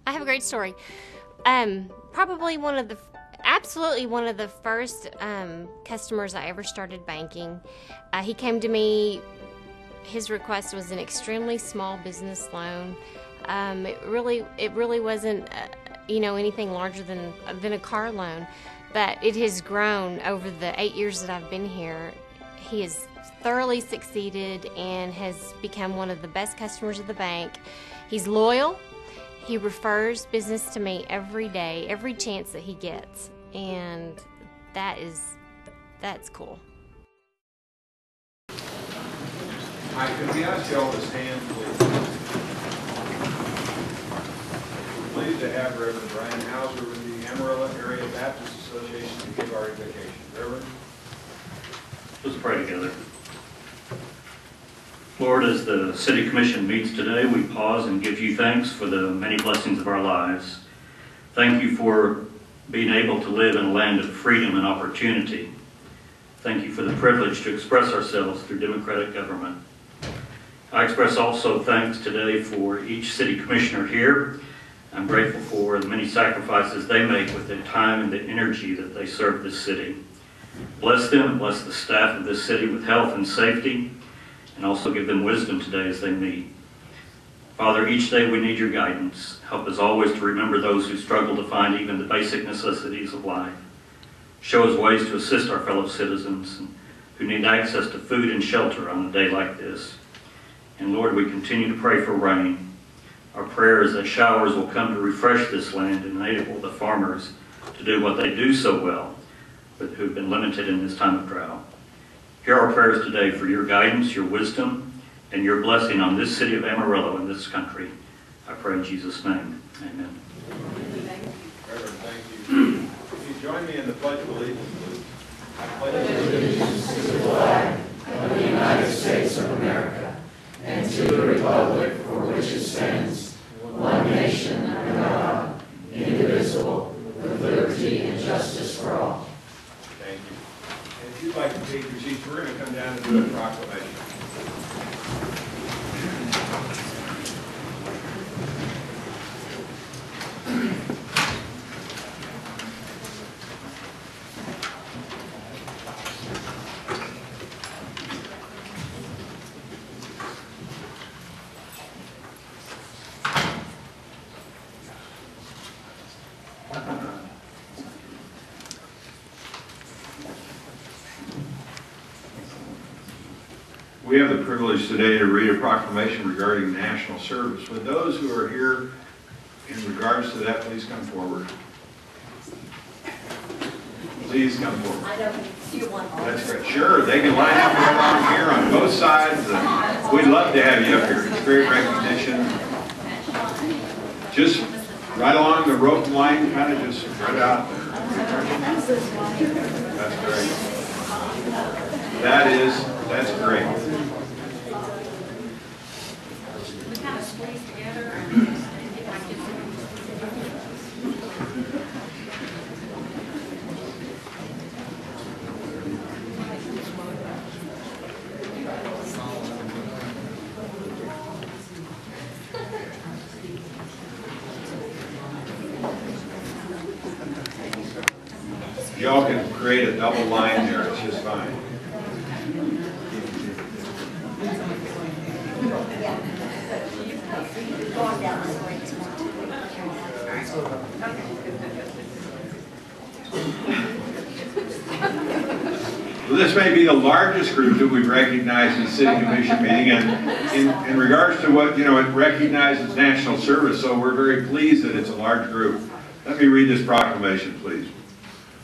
I have a great story. Probably absolutely one of the first customers I ever started banking. He came to me. His request was an extremely small business loan. It really wasn't, anything larger than a car loan, but it has grown over the 8 years that I've been here. He has thoroughly succeeded and has become one of the best customers of the bank. He's loyal. He refers business to me every day, every chance that he gets, and that's cool. Hi, could we ask you all to stand, please? We're pleased to have Reverend Brian Hauser with the Amarillo Area Baptist Association to give our invocation. Reverend? Let's pray together. Lord, as the City Commission meets today, we pause and give you thanks for the many blessings of our lives. Thank you for being able to live in a land of freedom and opportunity. Thank you for the privilege to express ourselves through democratic government. I express also thanks today for each City Commissioner here. I'm grateful for the many sacrifices they make with their time and the energy that they serve this city. Bless them and bless the staff of this city with health and safety, and also give them wisdom today as they meet. Father, each day we need your guidance. Help us always to remember those who struggle to find even the basic necessities of life. Show us ways to assist our fellow citizens who need access to food and shelter on a day like this. And Lord, we continue to pray for rain. Our prayer is that showers will come to refresh this land and enable the farmers to do what they do so well, but who've been limited in this time of drought. Hear our prayers today for your guidance, your wisdom, and your blessing on this city of Amarillo and this country. I pray in Jesus' name. Amen. Reverend, thank you. If you join me in the Pledge of Allegiance, please. I pledge allegiance to the flag of the United States of America and to the republic for which it stands, one nation under God, indivisible, with liberty and justice for all. Thank you. And if you'd like to take your seats, we're going to come down and do a proclamation. We have the privilege today to read a proclamation regarding national service. Would those who are here in regards to that please come forward? Please come forward. I don't see one. That's great. Sure, they can line up right along here on both sides. We'd love to have you up here. It's great recognition. Just right along the rope line, kind of just spread out there. That's great. That's great. We kind of squeeze together. Y'all can create a double line there. It's just fine. Well, this may be the largest group that we've recognized in the City Commission meeting, and in regards to what, it recognizes national service, so we're very pleased that it's a large group. Let me read this proclamation, please.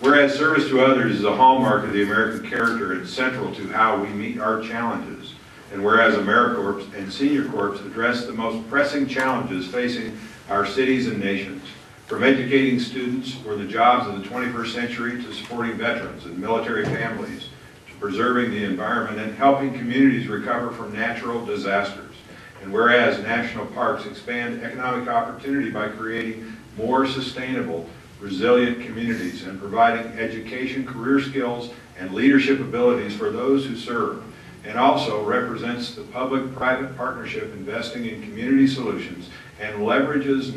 Whereas service to others is a hallmark of the American character and central to how we meet our challenges, and whereas AmeriCorps and Senior Corps address the most pressing challenges facing our cities and nations, from educating students for the jobs of the 21st century to supporting veterans and military families, to preserving the environment and helping communities recover from natural disasters. And whereas national parks expand economic opportunity by creating more sustainable, resilient communities and providing education, career skills, and leadership abilities for those who serve, and also represents the public-private partnership investing in community solutions and leverages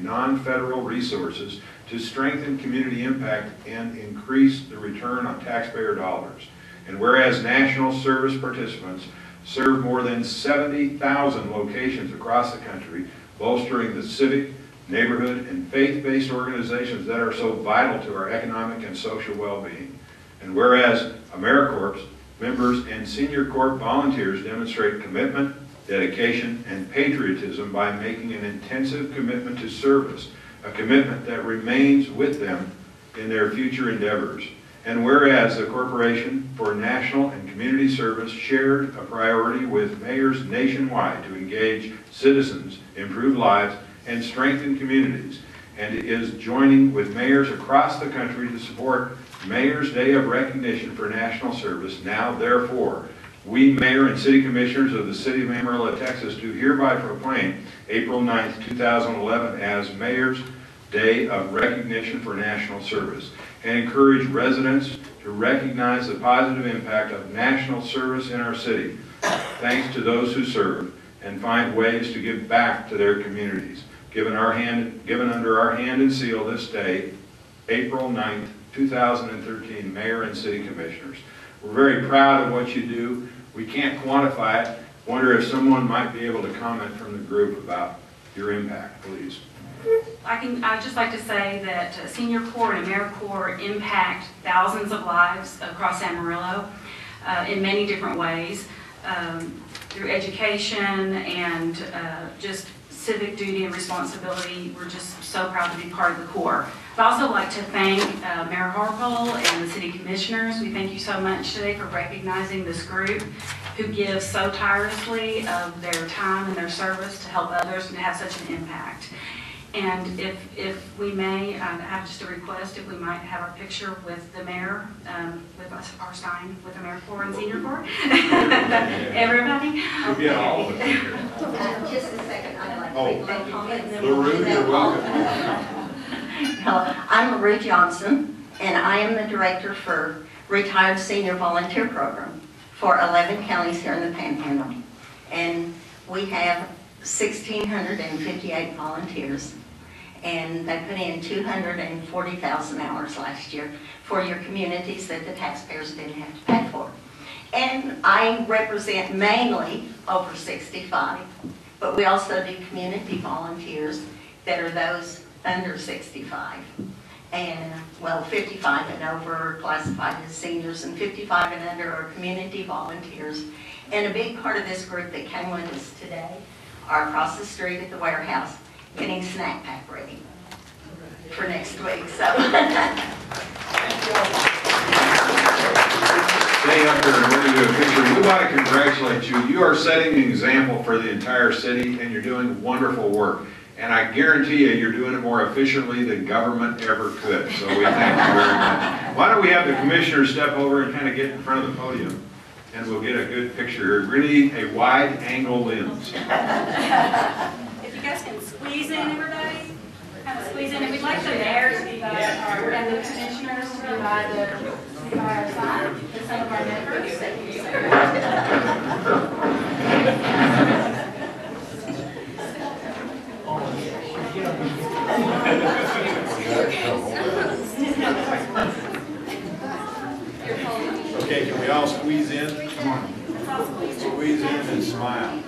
non-federal resources to strengthen community impact and increase the return on taxpayer dollars. And whereas national service participants serve more than 70,000 locations across the country, bolstering the civic, neighborhood, and faith-based organizations that are so vital to our economic and social well-being. And whereas AmeriCorps members and Senior Corps volunteers demonstrate commitment, dedication, and patriotism by making an intensive commitment to service, a commitment that remains with them in their future endeavors. And whereas the Corporation for National and Community Service shared a priority with mayors nationwide to engage citizens, improve lives, and strengthen communities, and is joining with mayors across the country to support Mayor's Day of Recognition for National Service. Now, therefore, we, Mayor and City Commissioners of the City of Amarillo, Texas, do hereby proclaim April 9th, 2011 as Mayor's Day of Recognition for National Service, and encourage residents to recognize the positive impact of national service in our city, thanks to those who serve, and find ways to give back to their communities. Given under our hand and seal this day, April 9th, 2013, Mayor and City Commissioners. We're very proud of what you do. We can't quantify it. Wonder if someone might be able to comment from the group about your impact, please. I'd just like to say that Senior Corps and AmeriCorps impact thousands of lives across Amarillo in many different ways, through education and just civic duty and responsibility. We're just so proud to be part of the Corps. I'd also like to thank Mayor Harpole and the City Commissioners. We thank you so much today for recognizing this group who gives so tirelessly of their time and their service to help others and to have such an impact. And if we may, I have just a request, if we might have our picture with the mayor, with us, our sign with AmeriCorps and Senior Corps. Everybody? We'll get all of it here. Just a second, I'd like to make a comment. and then we'll LaRue, do that. you're welcome. Hello, I'm LaRue Johnson, and I am the director for Retired Senior Volunteer Program for 11 counties here in the Panhandle. And we have 1,658 volunteers, and they put in 240,000 hours last year for your communities that the taxpayers didn't have to pay for. And I represent mainly over 65, but we also do community volunteers that are those under 65. And, well, 55 and over are classified as seniors, and 55 and under are community volunteers. And a big part of this group that came with us today are across the street at the warehouse getting snack pack ready for next week. So, Stay up there and we're going to do a picture. We want to congratulate you. You are setting an example for the entire city, and you're doing wonderful work. And I guarantee you, you're doing it more efficiently than government ever could. So we thank you very much. Why don't we have the commissioners step over and kind of get in front of the podium, and we'll get a good picture here. Really a wide-angle lens. If you guys can squeeze in, everybody, kind of squeeze in. And we'd like the mayor to be by our, and the commissioners to be by our side, and some of our members. Okay, can we all squeeze in? Come on. Squeeze in and smile.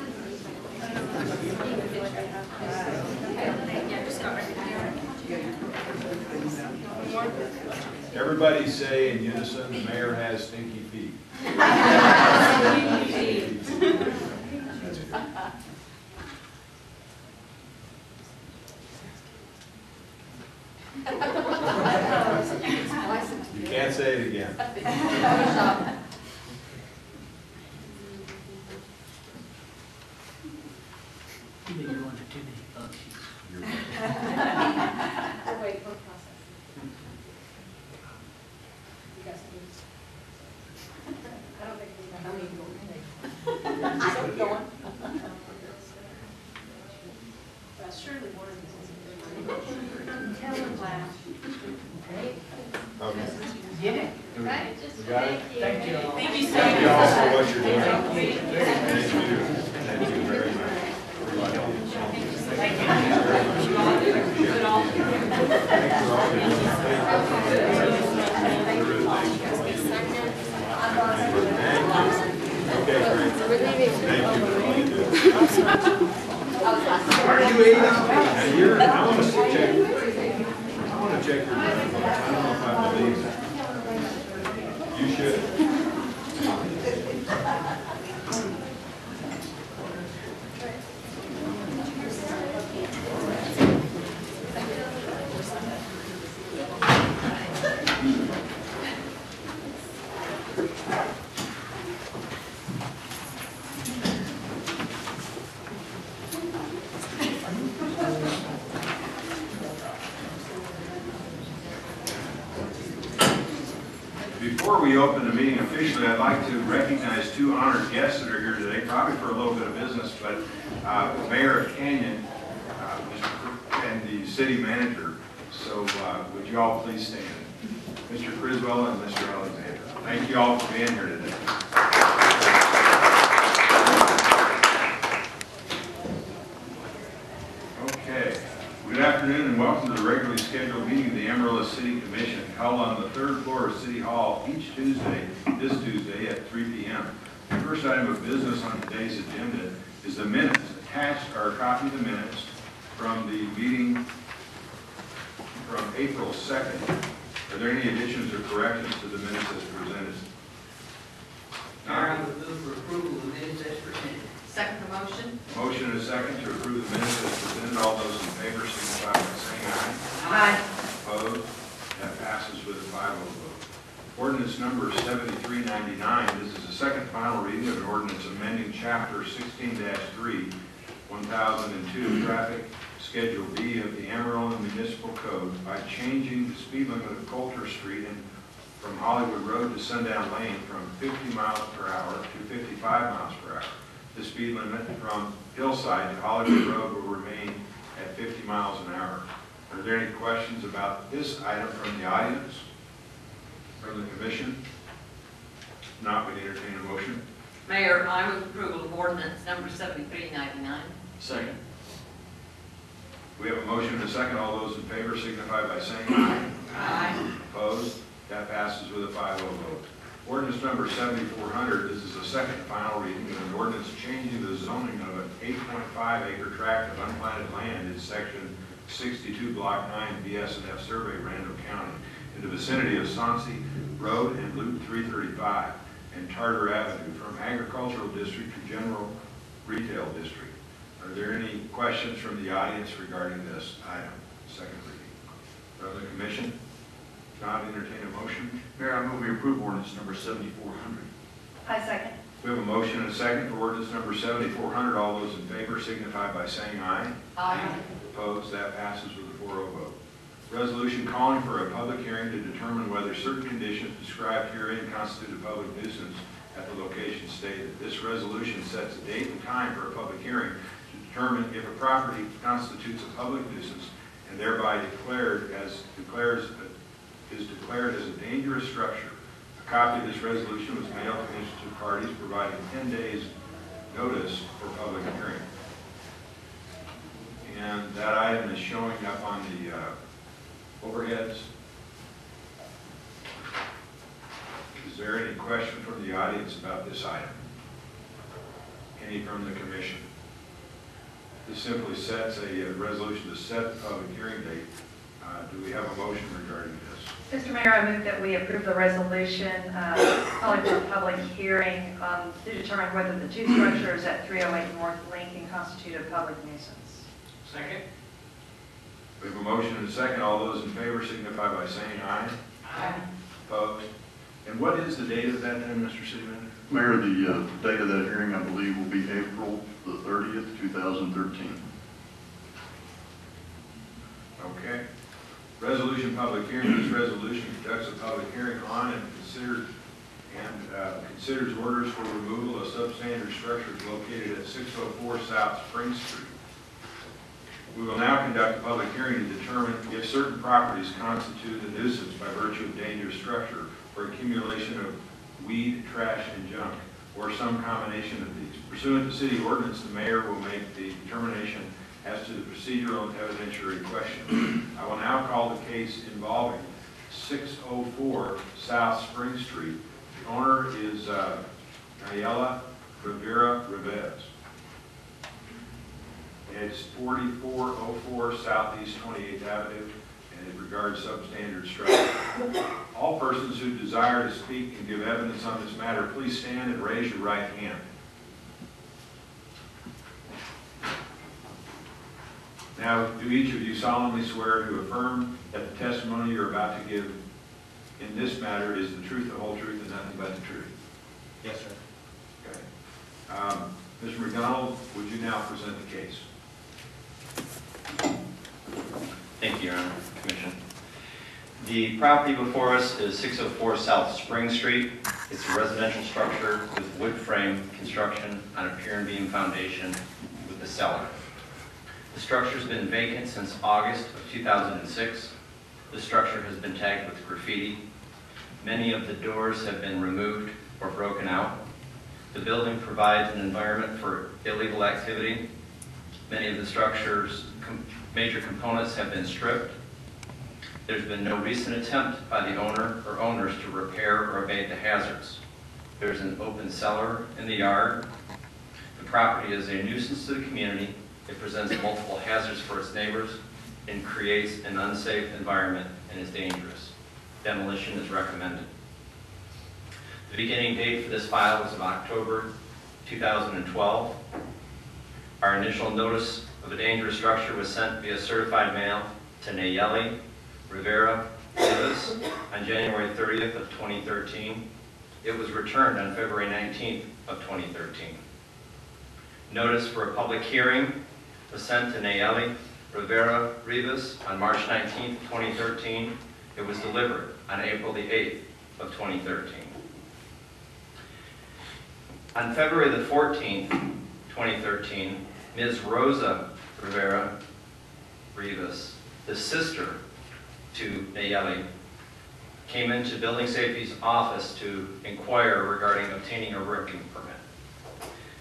Everybody say in unison, the mayor has stinky feet. You can't say it again. Okay. Right, just We got it? thank you. Thank you so Thank you all much. for what you're doing. Thank you. Thank you very much. I want to check your resume. I don't know if I believe it. You should. Before we open the meeting officially, I'd like to recognize two honored guests that are here today, probably for a little bit of business, but the Mayor of Canyon and the City Manager. So would you all please stand? Mr. Criswell and Mr. Alexander. Thank you all for being here today. Okay. Good afternoon and welcome to the regularly scheduled meeting of the Amarillo City Commission held on the third floor of City Hall each Tuesday, this Tuesday at 3 p.m. The first item of business on today's agenda is the minutes. Attached are a copy of the minutes from the meeting from April 2nd. Are there any additions or corrections to the minutes as presented? Mayor, I would move for approval of the minutes as presented. Second the motion? Motion and a second to approve the minutes as presented. All those in favor signify by saying aye. Aye. Opposed? That passes with a 5-0 vote. Ordinance number 7399. This is the second final reading of an ordinance amending Chapter 16-3, 1002, Traffic Schedule B of the Amarillo Municipal Code by changing the speed limit of Coulter Street and from Hollywood Road to Sundown Lane from 50 miles per hour to 55 miles per hour. The speed limit from Hillside to Hollywood Road will remain at 50 miles an hour. Are there any questions about this item from the audience, from the commission? If not, we entertain a motion. Mayor, I move approval of ordinance number 7399. Second. We have a motion and a second. All those in favor signify by saying aye. Aye. Opposed? That passes with a 5-0 vote. Ordinance number 7400, this is the second and final reading of an ordinance changing the zoning of an 8.5 acre tract of unplanted land in section 62, block 9, BS&F survey, Randall County, in the vicinity of Sonsi Road and Loop 335 and Tartar Avenue from agricultural district to general retail district. Are there any questions from the audience regarding this item, second reading? From the commission? Not entertain a motion. Mayor, I move we approve ordinance number 7400. I second. We have a motion and a second for ordinance number 7400. All those in favor signify by saying aye. Aye. Opposed? That passes with a 4-0 vote. Resolution calling for a public hearing to determine whether certain conditions described herein constitute a public nuisance at the location stated. This resolution sets a date and time for a public hearing to determine if a property constitutes a public nuisance and thereby is declared as a dangerous structure. A copy of this resolution was mailed to interested parties, providing 10 days notice for public hearing. And that item is showing up on the overheads. Is there any question from the audience about this item? Any from the commission? This simply sets a resolution to set a public hearing date. Do we have a motion regarding this? Mr. Mayor, I move that we approve the resolution calling for a public hearing to determine whether the two structures at 308 North Lincoln constitute a public nuisance. Second. We have a motion and a second. All those in favor signify by saying aye. Aye. Opposed? And what is the date of that then, Mr. City Manager? Mayor, the date of that hearing, I believe, will be April the 30th, 2013. Okay. Resolution public hearing. This resolution conducts a public hearing on and considers orders for removal of substandard structures located at 604 South Spring Street. We will now conduct a public hearing to determine if certain properties constitute a nuisance by virtue of dangerous structure or accumulation of weed, trash, and junk, or some combination of these. Pursuant to city ordinance, the mayor will make the determination as to the procedural and evidentiary question. I will now call the case involving 604 South Spring Street. The owner is Nayela Rivera Rivez. It's 4404 Southeast 28th Avenue, and it regards substandard structure. All persons who desire to speak and give evidence on this matter, please stand and raise your right hand. Now, do each of you solemnly swear to affirm that the testimony you're about to give in this matter is the truth, the whole truth, and nothing but the truth? Yes, sir. Okay. Mr. McDonald, would you now present the case? Thank you, Your Honor, Commission. The property before us is 604 South Spring Street. It's a residential structure with wood frame construction on a pier and beam foundation with a cellar. The structure's been vacant since August of 2006. The structure has been tagged with graffiti. Many of the doors have been removed or broken out. The building provides an environment for illegal activity. Many of the structure's major components have been stripped. There's been no recent attempt by the owner or owners to repair or abate the hazards. There's an open cellar in the yard. The property is a nuisance to the community. It presents multiple hazards for its neighbors and creates an unsafe environment and is dangerous. Demolition is recommended. The beginning date for this file was of October 2012. Our initial notice of a dangerous structure was sent via certified mail to Nayeli Rivera Rivas on January 30th of 2013. It was returned on February 19th of 2013. Notice for a public hearing was sent to Nayeli Rivera Rivas on March 19th, 2013. It was delivered on April the 8th of 2013. On February the 14th, 2013, Ms. Rosa Rivera Rivas, the sister to Nayeli, came into Building Safety's office to inquire regarding obtaining a working permit.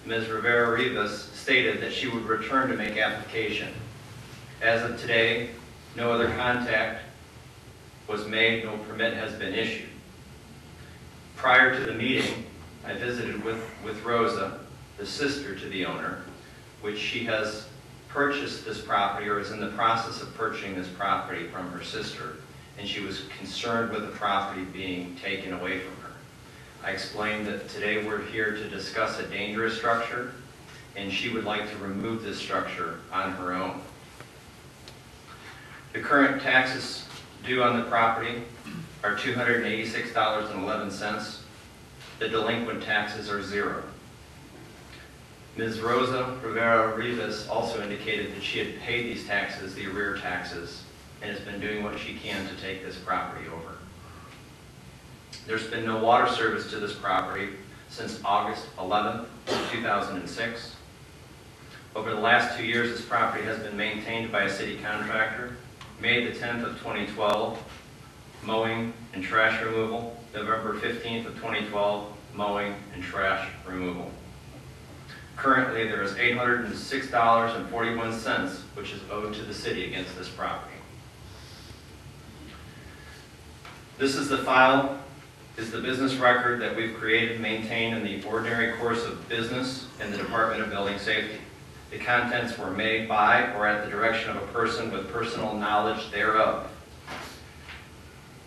Ms. Rivera Rivas stated that she would return to make application. As of today, no other contact was made, no permit has been issued. Prior to the meeting, I visited with Rosa, the sister to the owner, which she has purchased this property or is in the process of purchasing this property from her sister, and she was concerned with the property being taken away from her. I explained that today we're here to discuss a dangerous structure, and she would like to remove this structure on her own. The current taxes due on the property are $286.11. The delinquent taxes are $0. Ms. Rosa Rivera Rivas also indicated that she had paid these taxes, the arrear taxes, and has been doing what she can to take this property over. There's been no water service to this property since August 11th, 2006. Over the last 2 years, this property has been maintained by a city contractor. May the 10th of 2012, mowing and trash removal. November 15th of 2012, mowing and trash removal. Currently, there is $806.41, which is owed to the city against this property. This is the file, is the business record that we've created and maintained in the ordinary course of business in the Department of Building Safety. The contents were made by or at the direction of a person with personal knowledge thereof,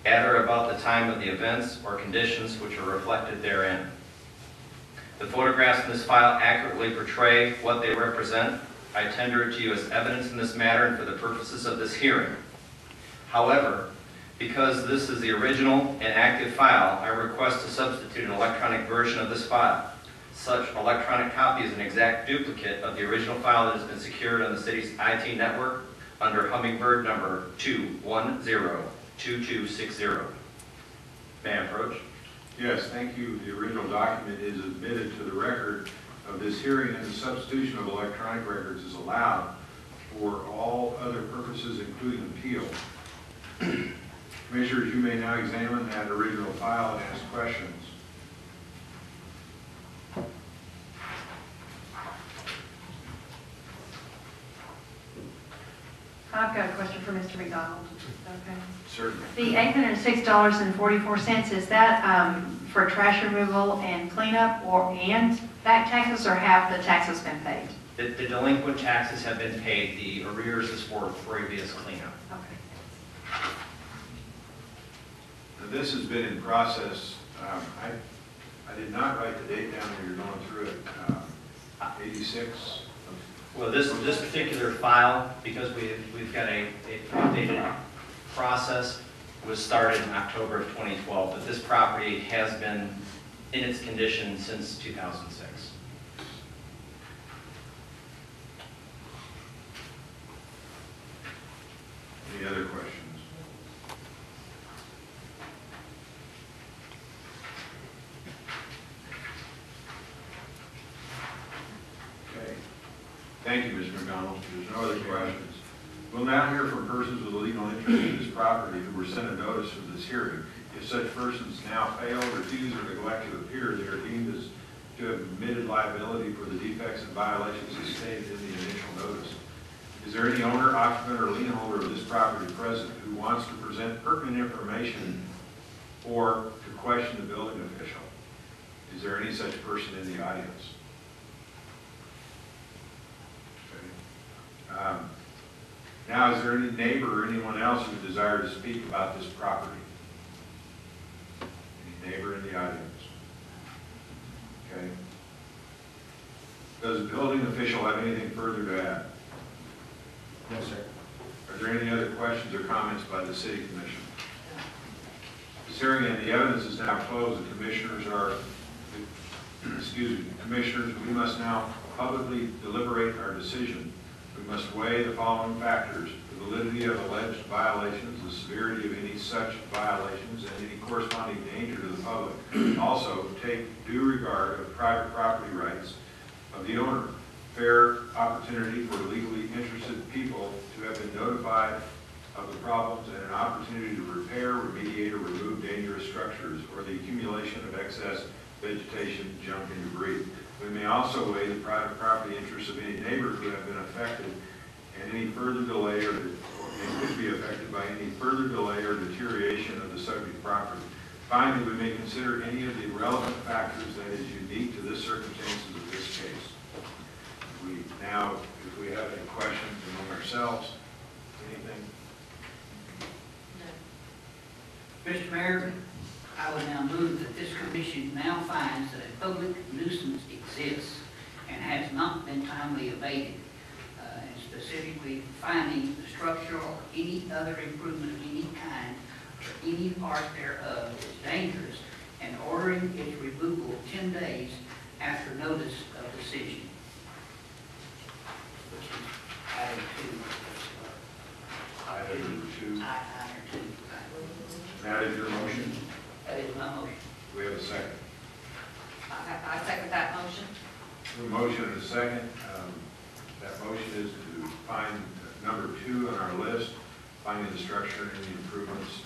at or about the time of the events or conditions which are reflected therein. The photographs in this file accurately portray what they represent. I tender it to you as evidence in this matter and for the purposes of this hearing. However, because this is the original and active file, I request to substitute an electronic version of this file. Such electronic copy is an exact duplicate of the original file that has been secured on the city's IT network under Hummingbird number 2102260. May I approach? Yes, thank you. The original document is admitted to the record of this hearing, and the substitution of electronic records is allowed for all other purposes, including appeal. Commissioners, you may now examine that original file and ask questions. I've got a question for Mr. McDonald. Okay. Certainly. The $806.44, is that for trash removal and cleanup and back taxes, or have the taxes been paid? The delinquent taxes have been paid. The arrears is for previous cleanup. Okay. Now, this has been in process. I did not write the date down when you're going through it. 86. Well, this particular file, because we've got a updated process, was started in October of 2012, but this property has been in its condition since 2006. Any other questions? Okay. Thank you, Mr. McDonald. There's no other questions. We'll now hear from persons with a legal interest in this property who were sent a notice for this hearing. If such persons now fail, refuse, or neglect to appear, they are deemed as to have admitted liability for the defects and violations as stated in the initial notice. Is there any owner, occupant, or lien holder of this property present who wants to present pertinent information or to question the building official? Is there any such person in the audience? Okay. Now, is there any neighbor or anyone else who would desire to speak about this property? Any neighbor in the audience? Okay. Does the building official have anything further to add? No, sir. Are there any other questions or comments by the City Commission? This hearing and the evidence is now closed. The commissioners commissioners, we must now publicly deliberate our decision. We must weigh the following factors: the validity of alleged violations, the severity of any such violations, and any corresponding danger to the public. Also, take due regard of private property rights of the owner, fair opportunity for legally interested people to have been notified of the problems, and an opportunity to repair, remediate, or remove dangerous structures or the accumulation of excess vegetation, junk, and debris. We may also weigh the private property interests of any neighbors who have been affected and any further delay or could be affected by any further delay or deterioration of the subject property. Finally, we may consider any of the relevant factors that is unique to the circumstances of this case. If we have any questions among ourselves, anything? Mr. Mayor, I would now move that this commission now finds that a public nuisance exists and has not been timely abated, and specifically finding the structure or any other improvement of any kind or any part thereof is dangerous, and ordering its removal 10 days after notice of decision. Which is item 2. Item 2. Item 2. That is your motion? That is my motion. Do we have a second? I second that motion. A motion and a second. That motion is to find number 2 on our list, finding the structure and the improvements,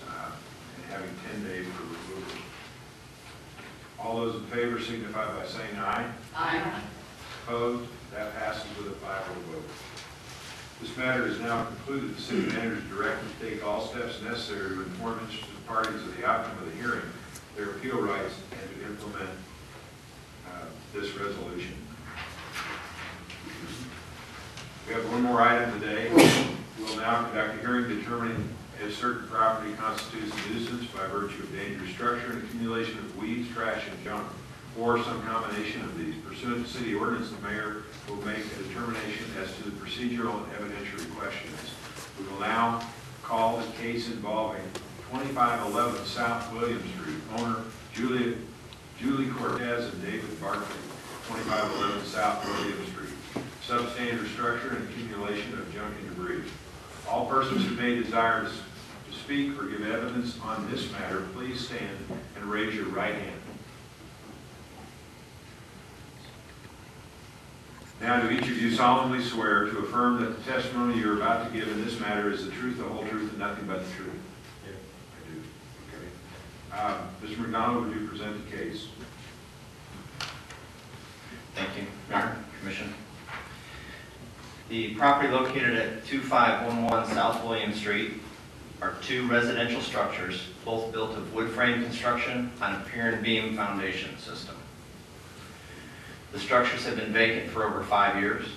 and having 10 days for removal. All those in favor signify by saying aye. Aye. Opposed? That passes with a 5-0 vote. This matter is now concluded. The city manager is directed to take all steps necessary to inform interested parties of the outcome of the hearing, their appeal rights, and to implement this resolution. We have one more item today. We will now conduct a hearing determining if certain property constitutes a nuisance by virtue of dangerous structure and accumulation of weeds, trash, and junk, or some combination of these. Pursuant to city ordinance, the mayor will make a determination as to the procedural and evidentiary questions. We will now call the case involving 2511 South William Street, owner Julie Cortez and David Barkley, 2511 South William Street, substandard structure and accumulation of junk and debris. All persons who may desire to speak or give evidence on this matter, please stand and raise your right hand. Now, do each of you solemnly swear to affirm that the testimony you are about to give in this matter is the truth, the whole truth, and nothing but the truth? I do. Okay. Mr. McDonald, would you present the case? Thank you, Mayor, Commission. The property located at 2511 South William Street are 2 residential structures, both built of wood frame construction on a pier and beam foundation system. The structures have been vacant for over 5 years.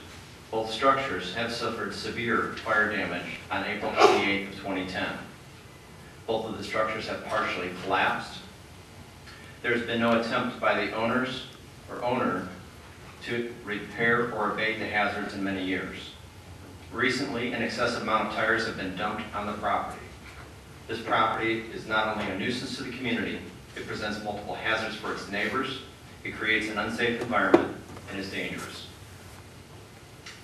Both structures have suffered severe fire damage on April 28th of 2010. Both of the structures have partially collapsed. There's been no attempt by the owners or owner to repair or abate the hazards in many years. Recently, an excessive amount of tires have been dumped on the property. This property is not only a nuisance to the community, it presents multiple hazards for its neighbors, it creates an unsafe environment, and is dangerous.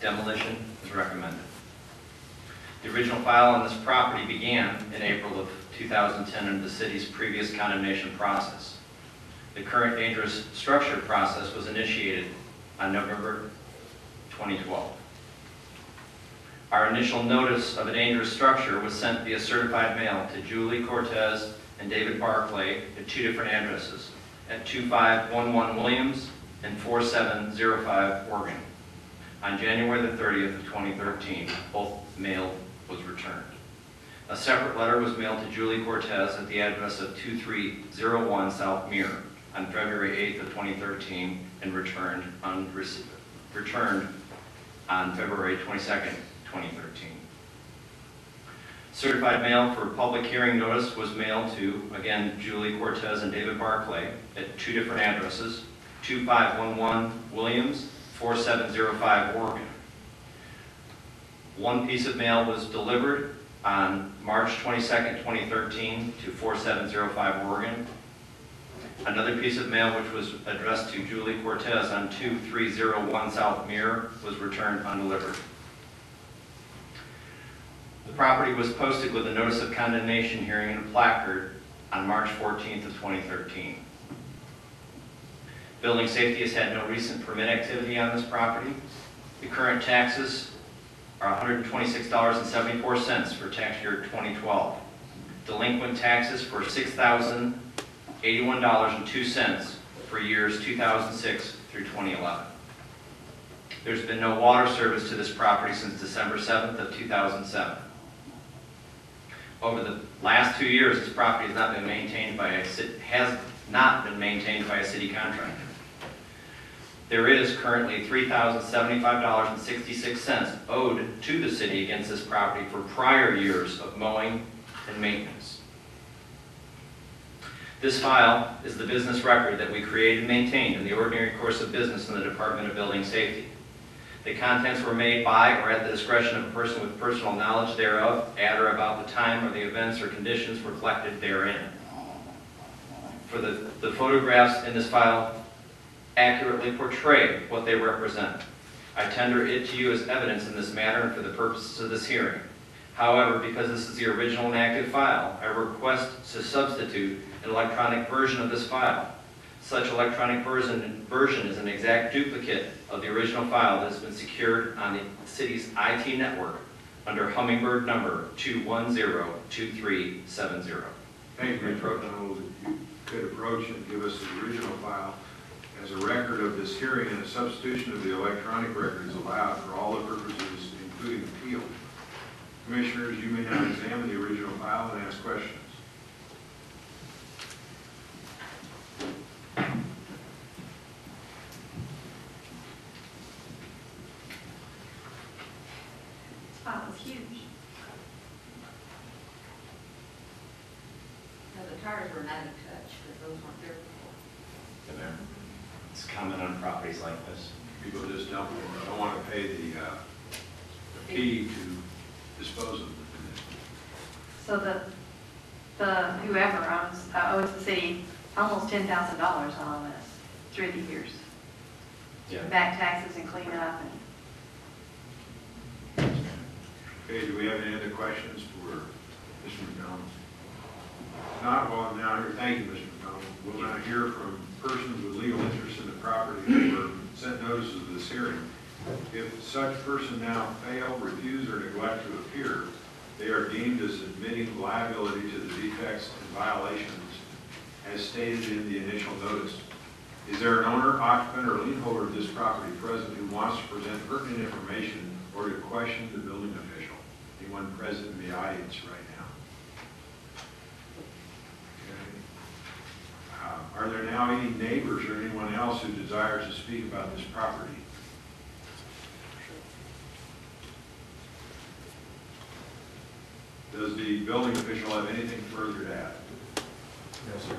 Demolition is recommended. The original file on this property began in April of 2010 under the city's previous condemnation process. The current dangerous structure process was initiated on November 2012. Our initial notice of a dangerous structure was sent via certified mail to Julie Cortez and David Barclay at 2 different addresses, at 2511 Williams and 4705 Oregon. On January the 30th of 2013, both mail was returned. A separate letter was mailed to Julie Cortez at the address of 2301 South Muir on February 8th of 2013 and returned on February 22nd, 2013. Certified mail for public hearing notice was mailed to, again, Julie Cortez and David Barclay at 2 different addresses, 2511 Williams, 4705 Oregon. One piece of mail was delivered on March 22nd, 2013 to 4705 Oregon. Another piece of mail, which was addressed to Julie Cortez on 2301 South Muir, was returned undelivered. The property was posted with a notice of condemnation hearing and a placard on March 14th of 2013. Building safety has had no recent permit activity on this property. The current taxes are $126.74 for tax year 2012. Delinquent taxes for $6,081.02 for years 2006 through 2011. There's been no water service to this property since December 7th of 2007. Over the last 2 years, this property has not been maintained by a city contractor. There is currently $3,075.66 owed to the city against this property for prior years of mowing and maintenance. This file is the business record that we created and maintained in the ordinary course of business in the Department of Building Safety. The contents were made by or at the discretion of a person with personal knowledge thereof, at or about the time or the events or conditions reflected therein. For the photographs in this file accurately portray what they represent. I tender it to you as evidence in this matter and for the purposes of this hearing. However, because this is the original and active file, I request to substitute an electronic version of this file. Such electronic version is an exact duplicate of the original file that has been secured on the city's IT network under Hummingbird number 2102370. Thank you, Mr. O'Donnell. You could approach and give us the original file as a record of this hearing, and a substitution of the electronic record is allowed for all the purposes, including appeal. Commissioners, you may now examine the original file and ask questions. This file is huge. No, the tires were not in touch, because those weren't there before. It's common on properties like this. People just don't want to pay the fee to dispose of them. So the whoever owes the city almost $10,000 on all this through the years. Yeah. Back taxes and cleanup and. Okay, do we have any other questions for Mr. McDonald? Not, well, now, thank you, Mr. McDonald. We'll now hear from persons with legal interest in the property who were sent notices of this hearing. If such person now fail, refuse, or neglect to appear, they are deemed as admitting liability to the defects and violations as stated in the initial notice. Is there an owner, occupant, or lien holder of this property present who wants to present pertinent information or to question the building official? Anyone present in the audience right now? Okay. Are there now any neighbors or anyone else who desires to speak about this property? Does the building official have anything further to add? No, sir.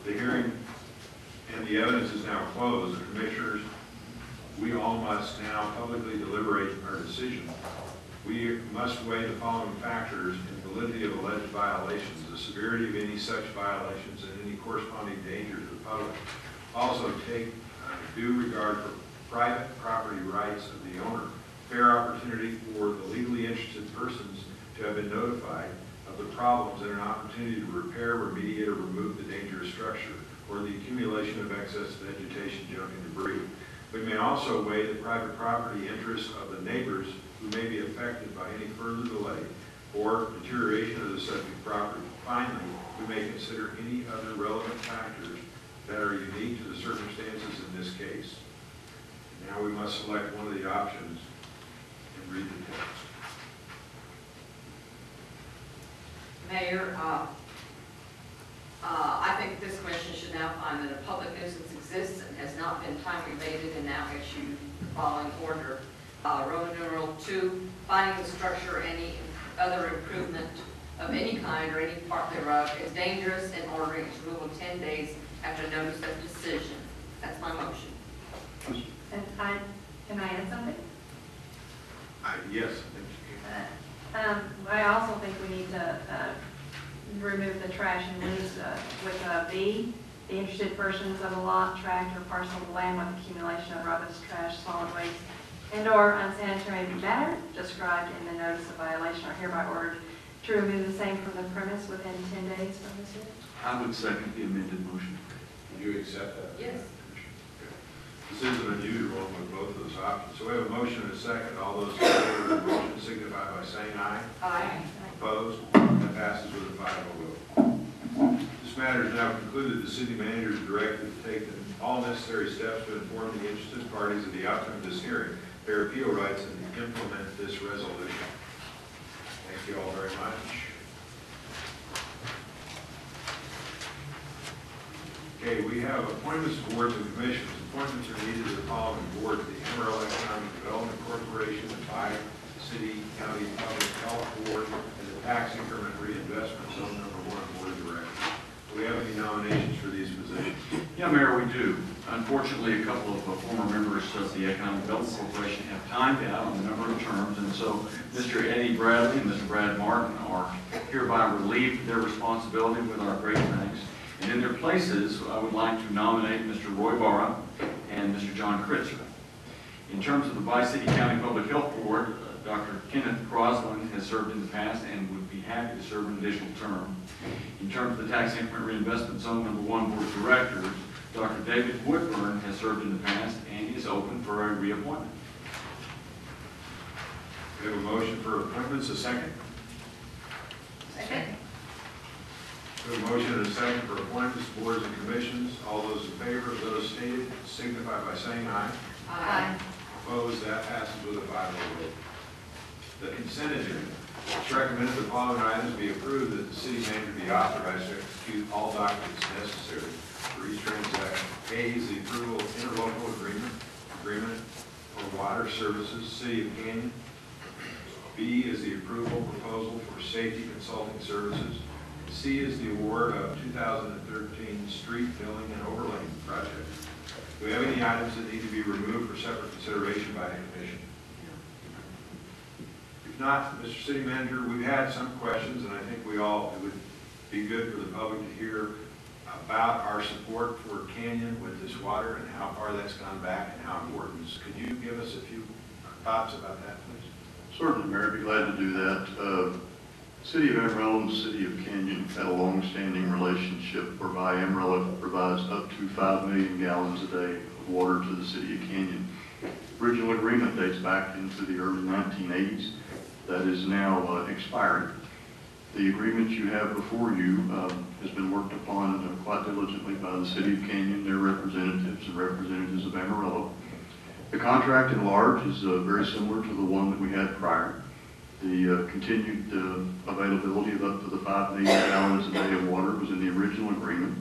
The hearing and the evidence is now closed. The commissioners, we all must now publicly deliberate our decision. We must weigh the following factors in validity of alleged violations, the severity of any such violations, and any corresponding danger to the public. Also take due regard for private property rights of the owner, fair opportunity for the legally interested persons to have been notified of the problems and an opportunity to repair, remediate, or remove the dangerous structure or the accumulation of excess vegetation, junk, and debris. We may also weigh the private property interests of the neighbors who may be affected by any further delay or deterioration of the subject property. Finally, we may consider any other relevant factors that are unique to the circumstances in this case. Now we must select one of the options and read the text. Mayor, I think this commission should now find that a public nuisance exists and has not been timely abated, and now issue the following order. Roman numeral 2, finding the structure or any other improvement of any kind or any part thereof is dangerous and ordering its removal 10 days after notice of decision. That's my motion. And can I add something? Yes, I think you can. I also think we need to remove the trash and leaves with B. The interested persons of a lot, tract, or parcel of land with accumulation of rubbish, trash, solid waste, and/or unsanitary matter described in the notice of violation are hereby ordered to remove the same from the premise within 10 days from this hearing. I would second the amended motion. Do you accept that? Yes. This is an unusual one with both of those options. So we have a motion and a second. All those in favor of the motion signify by saying aye. Aye. Opposed? That passes with a 5-0 vote. This matter is now concluded. The city manager is directed to take all necessary steps to inform the interested parties of the outcome of this hearing, their appeal rights, and to implement this resolution. Thank you all very much. Okay, we have appointments to boards and commissions. Appointments are needed to the following boards: the Amarillo Economic Development Corporation, the City County Public Health Board, and the Tax Increment Reinvestment Zone Number 1 Board of Directors. Do we have any nominations for these positions? Yeah, Mayor, we do. Unfortunately, a couple of former members of the Economic Development Corporation have timed out on a number of terms, and so Mr. Eddie Bradley and Mr. Brad Martin are hereby relieved of their responsibility with our great thanks. And in their places, I would like to nominate Mr. Roy Barra and Mr. John Kritzer. In terms of the Bi-City County Public Health Board, Dr. Kenneth Crosland has served in the past and would be happy to serve an additional term. In terms of the Tax Increment Reinvestment Zone Number 1 Board of Directors, Dr. David Woodburn has served in the past and is open for a reappointment. We have a motion for appointments. A second? Second. We have a motion and a second for appointments, boards, and commissions. All those in favor of those stated signify by saying aye. Aye. Opposed? That passes with a 5-0 vote. The consent agenda. It's recommended the following items be approved: that the city manager be authorized to execute all documents necessary for each transaction. A is the approval of interlocal agreement for water services, City of Canyon. B is the approval proposal for safety consulting services. C is the award of 2013 street filling and overlaying project. Do we have any items that need to be removed for separate consideration by the commission? If not, Mr. City Manager, we've had some questions, and I think it would be good for the public to hear about our support for Canyon with this water and how far that's gone back and how important it is. Could you give us a few thoughts about that, please? Certainly, Mayor, I'd be glad to do that. City of Amarillo and the City of Canyon had a long-standing relationship whereby Amarillo provides up to 5 million gallons a day of water to the City of Canyon. The original agreement dates back into the early 1980s. That is now expired. The agreement you have before you has been worked upon quite diligently by the City of Canyon, their representatives and representatives of Amarillo. The contract at large is very similar to the one that we had prior. The continued availability of up to the 5 million gallons a day of water was in the original agreement.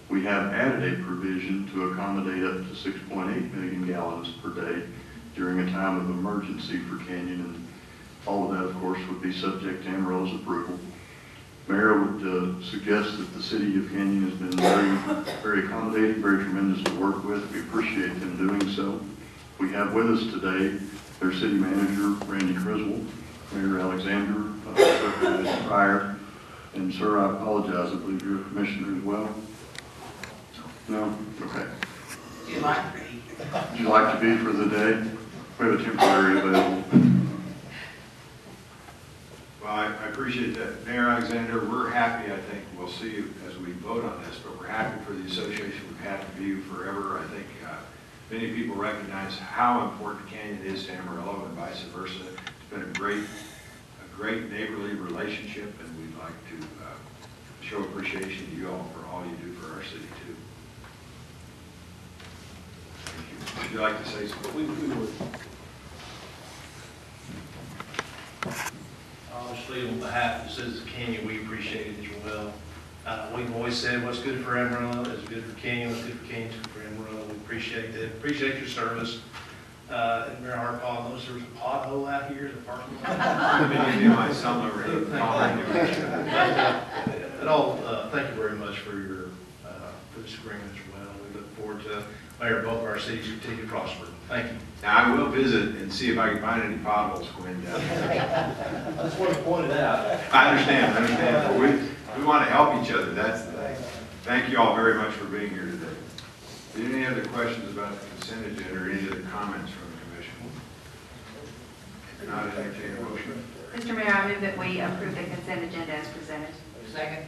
We have added a provision to accommodate up to 6.8 million gallons per day during a time of emergency for Canyon, and all of that, of course, course, would be subject to Amarillo's approval. Mayor would suggest that the city of Canyon has been very accommodating, very tremendous to work with. We appreciate them doing so. We have with us today their city manager, Randy Criswell, Mayor Alexander, recognized prior. And sir, I apologize, I believe you're a commissioner as well. No? Okay. You'd like to be. Would you like to be for the day? We have a temporary available. Well, I appreciate that. Mayor Alexander, we're happy, I think, we'll see you as we vote on this, but we're happy for the association we've had to be forever. I think many people recognize how important Canyon is to Amarillo and vice versa. It's been a great neighborly relationship, and we'd like to show appreciation to you all for all you do for our city, too. Thank you. Would you like to say something? We would. Obviously, on behalf of the citizens of Canyon, we appreciate it as well. We've always said what's good for Amarillo is good for Canyon, what's good for Canyon is good for Amarillo. We appreciate that. Appreciate your service. And Mayor Hartpaw, notice there's a pothole out here in the parking lot. My son over here. But all, thank you very much for your for this agreement as well. We look forward to Mayor, both of our cities continue to prosper. Thank you. Now, I will visit and see if I can find any potholes going down there. I just want to point it out. I understand, but we want to help each other. Thank you all very much for being here today. Any other questions about the consent agenda or any other comments from the commission? If not, entertain a motion. Mr. Mayor, I move that we approve the consent agenda as presented. Second.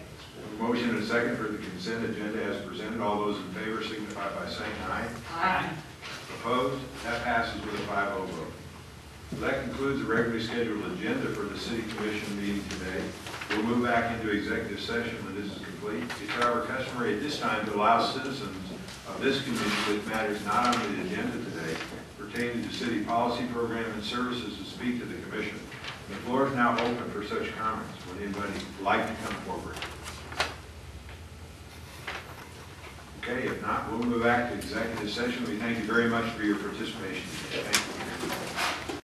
A motion and a second for the consent agenda as presented. All those in favor signify by saying aye. Aye. Opposed? That passes with a 5-0 vote. So that concludes the regularly scheduled agenda for the City Commission meeting today. We'll move back into executive session when this is complete. It's however customary at this time to allow citizens of this community with matters not on the agenda today pertaining to city policy, program, and services to speak to the commission. The floor is now open for such comments. Would anybody like to come forward? Okay, if not, we'll move back to executive session. We thank you very much for your participation. Thank you.